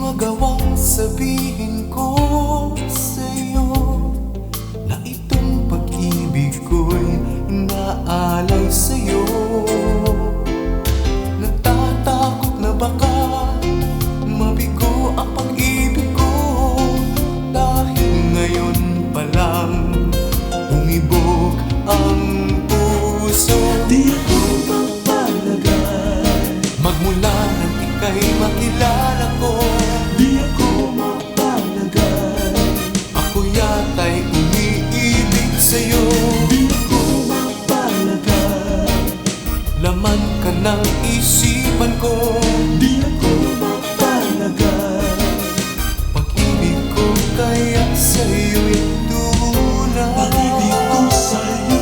magawang sabihin ko sa'yo na itong pag-ibig ko'y inaalay sa'yo. Natatakot na baka mabigo ang pag-ibig ko dahil ngayon pa lang umibog ang puso. Di ako mapalagay magmula nang ika'y makilala ko. Di ako mapalagay Ako yata'y umiibig sa'yo. Di ako mapalagay Laman ka ng isipan ko. Di ako mapalagay Pag-ibig ko kaya sa'yo'y tunay. Pag-ibig ko sa'yo'y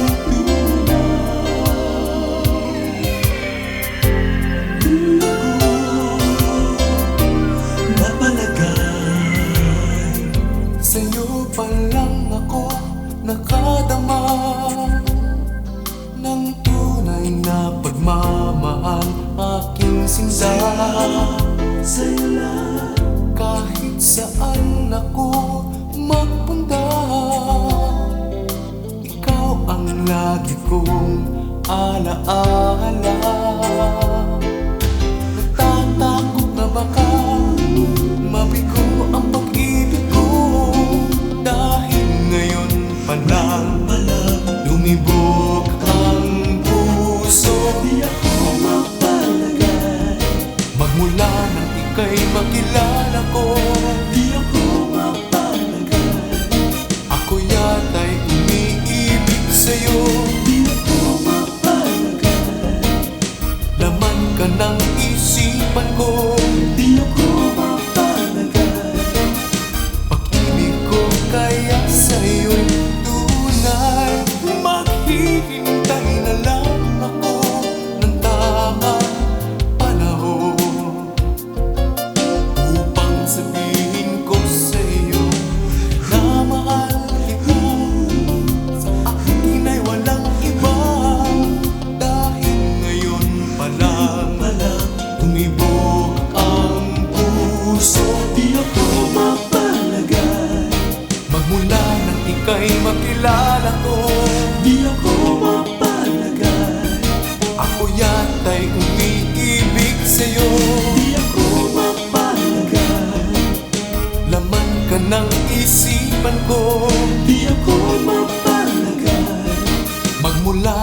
Sa'yo pa lang ako nakadama ng tunay na pagmamahal aking sinta. Sa'yo lang Kahit saan ako magpunta, ikaw ang lagi kong alaala. Natatakot na baka mabigo ang pag-ibig ko dahil ngayon pa lang lumibog ang puso. Di ako mapalagay Magmula nang ika'y makilala ko, Di ako mapalagay ako yata'y umiibig sa'yo. Di ako mapalagay Laman ka ng isipan ko. Di ako mapalagay Pag-ibig ko kaya sa'yo'y tunay. Maghihintay na lang ako ng tamang panahon upang sabihin ko sa'yo na mahal kita. Sa akin ay walang iba dahil ngayon pa lang umibog ang puso. Di ako mapalagay Magmula nang ika'y makilala ko, Di ako mapalagay ako yata'y umiibig sa'yo. Di ako mapalagay Laman ka ng isipan ko. Di ako mapalagay Magmula